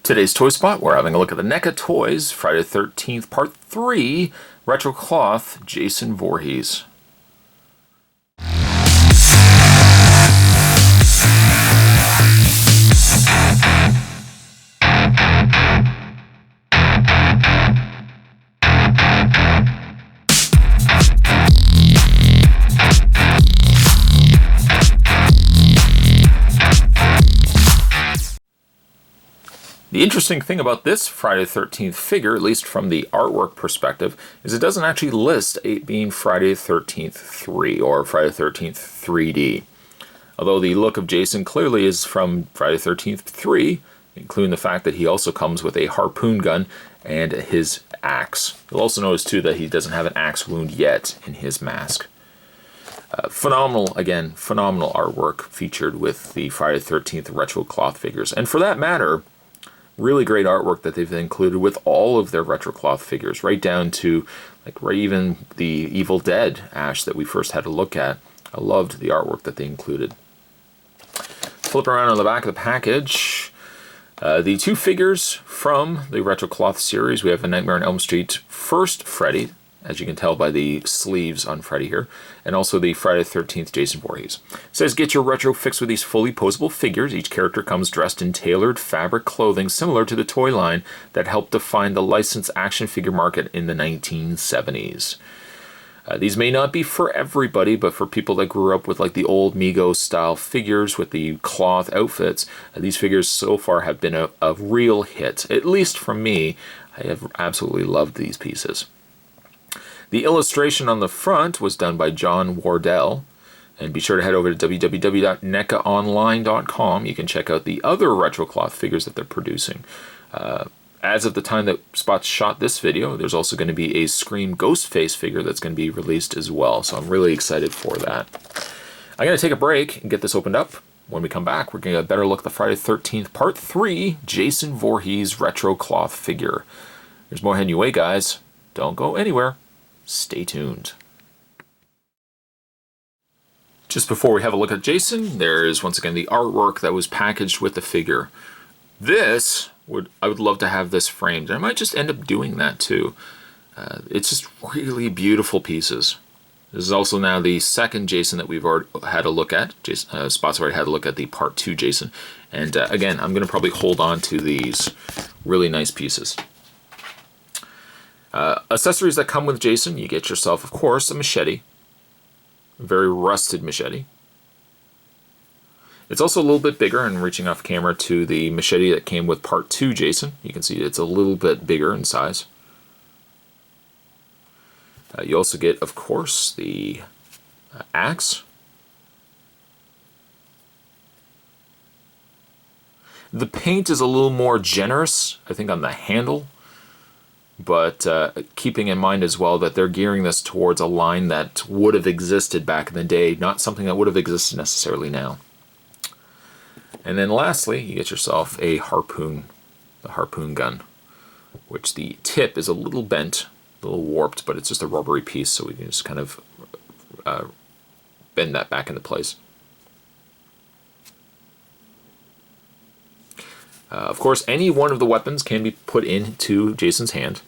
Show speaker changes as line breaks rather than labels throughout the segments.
Today's Toy Spot, we're having a look at the NECA Toys Friday the 13th Part 3 Retro Cloth Jason Voorhees. The interesting thing about this Friday the 13th figure, at least from the artwork perspective, is it doesn't actually list it being Friday the 13th 3 or Friday the 13th 3D. Although the look of Jason clearly is from Friday the 13th 3, including the fact that he also comes with a harpoon gun and his axe. You'll also notice too that he doesn't have an axe wound yet in his mask. Phenomenal artwork featured with the Friday the 13th retro cloth figures. And for that matter, really great artwork that they've included with all of their retro cloth figures, right down to even the Evil Dead Ash that we first had a look at. I loved the artwork that they included. Flip around on the back of the package. The two figures from the retro cloth series. We have a Nightmare on Elm Street first Freddy, as you can tell by the sleeves on Freddy here, and also the Friday the 13th Jason Voorhees. It says, get your retro fix with these fully posable figures. Each character comes dressed in tailored fabric clothing similar to the toy line that helped define the licensed action figure market in the 1970s. These may not be for everybody, but for people that grew up with like the old Mego style figures with the cloth outfits, these figures so far have been a real hit. At least for me, I have absolutely loved these pieces. The illustration on the front was done by John Wardell, and be sure to head over to www.necaonline.com. You can check out the other retro cloth figures that they're producing. As of the time that Spot shot this video, there's also going to be a Scream Ghostface figure that's going to be released as well, so I'm really excited for that. I'm going to take a break and get this opened up. When we come back, we're going to get a better look at the Friday the 13th Part 3 Jason Voorhees retro cloth figure. There's more heading your way, guys. Don't go anywhere. Stay tuned. Just before we have a look at Jason, there is once again the artwork that was packaged with the figure. I would love to have this framed, and I might just end up doing that too. It's just really beautiful pieces. This is also now the second Jason that we've already had a look at. Spot's already had a look at the Part 2 Jason, and again, I'm going to probably hold on to these really nice pieces. Accessories that come with Jason, you get yourself, of course, a machete. A very rusted machete. It's also a little bit bigger, and reaching off camera to the machete that came with Part 2 Jason. You can see it's a little bit bigger in size. You also get, of course, the axe. The paint is a little more generous, I think, on the handle. But keeping in mind as well that they're gearing this towards a line that would have existed back in the day, not something that would have existed necessarily now. And then lastly, you get yourself a harpoon, the harpoon gun, which the tip is a little bent, a little warped, but it's just a rubbery piece, so we can just kind of bend that back into place. Of course, any one of the weapons can be put into Jason's hand.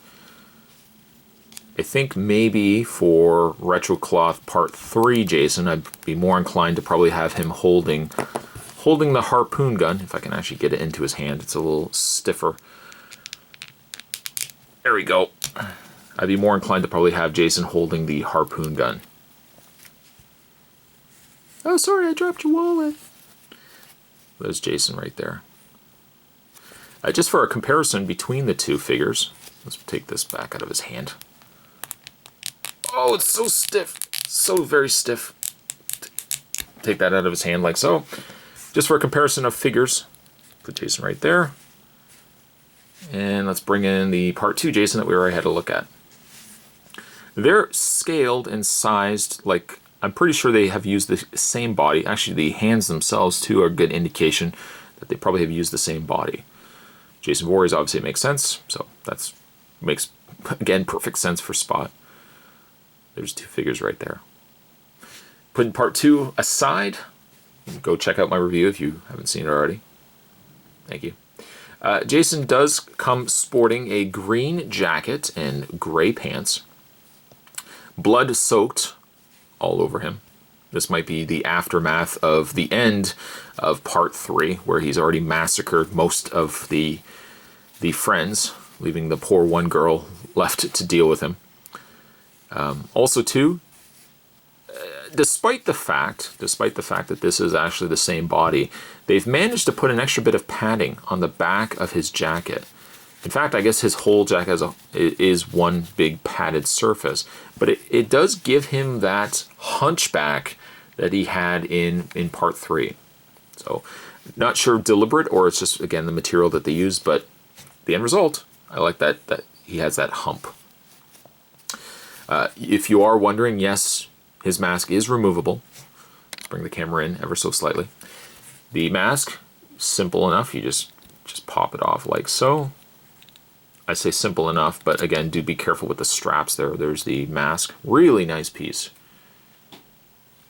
I think maybe for Retro Cloth Part 3 Jason, I'd be more inclined to probably have him holding the harpoon gun, if I can actually get it into his hand. It's a little stiffer. There we go. I'd be more inclined to probably have Jason holding the harpoon gun. Oh, sorry, I dropped your wallet. There's Jason right there. Just for a comparison between the two figures, let's take this back out of his hand. Oh, it's so stiff. So very stiff. Take that out of his hand like so. Just for a comparison of figures, put Jason right there. And let's bring in the Part 2 Jason that we already had a look at. They're scaled and sized like, I'm pretty sure they have used the same body. Actually, the hands themselves too are a good indication that they probably have used the same body. Jason Voorhees obviously makes sense, so that makes, again, perfect sense for Spot. There's two figures right there. Putting Part 2 aside, go check out my review if you haven't seen it already. Thank you. Jason does come sporting a green jacket and gray pants. Blood soaked all over him. This might be the aftermath of the end of part 3, where he's already massacred most of the friends, leaving the poor one girl left to deal with him. Also, too, despite the fact that this is actually the same body, they've managed to put an extra bit of padding on the back of his jacket. In fact, I guess his whole jacket is one big padded surface, but it does give him that hunchback that he had in part 3. So, not sure deliberate or it's just, again, the material that they used, but the end result, I like that he has that hump. If you are wondering, yes, his mask is removable. Let's bring the camera in ever so slightly. The mask, simple enough. You just pop it off like so. I say simple enough, but again, do be careful with the straps there. There's the mask. Really nice piece.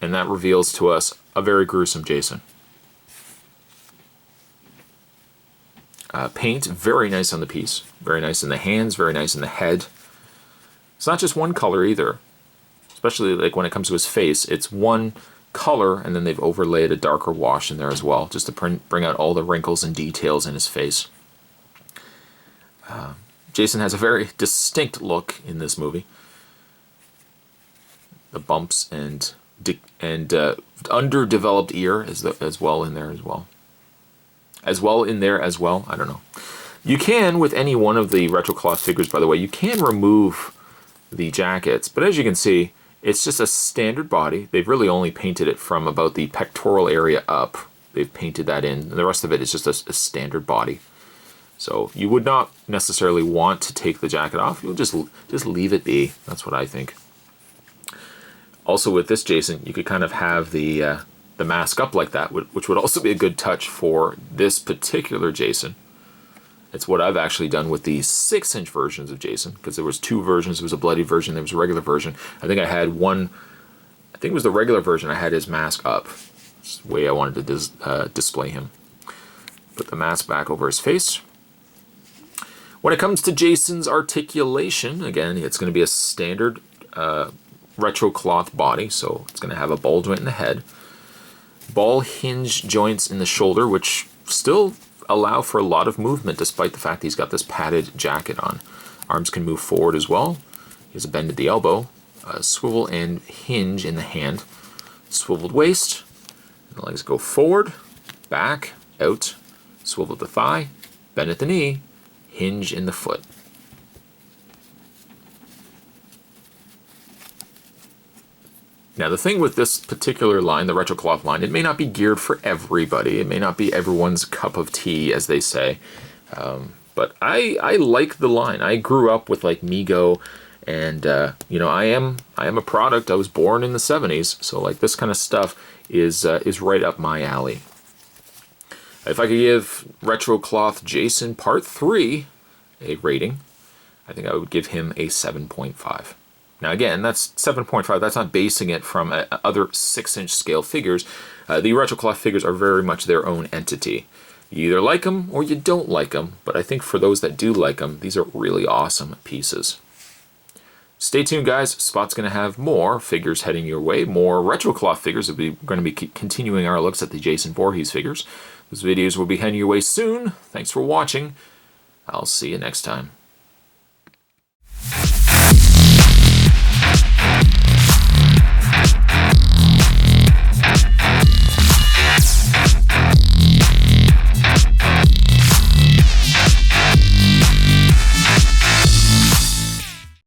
And that reveals to us a very gruesome Jason. Paint, very nice on the piece. Very nice in the hands, very nice in the head. It's not just one color either. Especially like when it comes to his face, it's one color and then they've overlaid a darker wash in there as well, just to bring out all the wrinkles and details in his face. Jason has a very distinct look in this movie. The bumps and underdeveloped ear as well in there as well. I don't know. You can, with any one of the retro cloth figures, by the way, you can remove the jackets, but as you can see, it's just a standard body. They've really only painted it from about the pectoral area up. They've painted that in, and the rest of it is just a standard body. So you would not necessarily want to take the jacket off. You'll just leave it be. That's what I think. Also with this Jason, you could kind of have the mask up like that, which would also be a good touch for this particular Jason. It's what I've actually done with the 6-inch versions of Jason, because there was 2 versions. There was a bloody version, there was a regular version. I think I had one, I think it was the regular version, I had his mask up. It's the way I wanted to display him. Put the mask back over his face. When it comes to Jason's articulation, again, it's going to be a standard retro cloth body, so it's going to have a ball joint in the head, ball hinge joints in the shoulder, which still allow for a lot of movement despite the fact he's got this padded jacket on. Arms can move forward as well. He has a bend at the elbow, a swivel and hinge in the hand, swiveled waist, the legs go forward, back, out, swivel at the thigh, bend at the knee, hinge in the foot. Now the thing with this particular line, the retro cloth line, it may not be geared for everybody. It may not be everyone's cup of tea, as they say. But I like the line. I grew up with like Mego, and you know, I am a product. I was born in the 70s, so like this kind of stuff is right up my alley. If I could give Retro Cloth Jason Part 3 a rating, I think I would give him a 7.5. Now again, that's 7.5. That's not basing it from other 6-inch scale figures. The Retro Cloth figures are very much their own entity. You either like them or you don't like them, but I think for those that do like them, these are really awesome pieces. Stay tuned, guys. Spot's going to have more figures heading your way, more Retro Cloth figures. We're going to be continuing our looks at the Jason Voorhees figures. Those videos will be heading your way soon. Thanks for watching. I'll see you next time.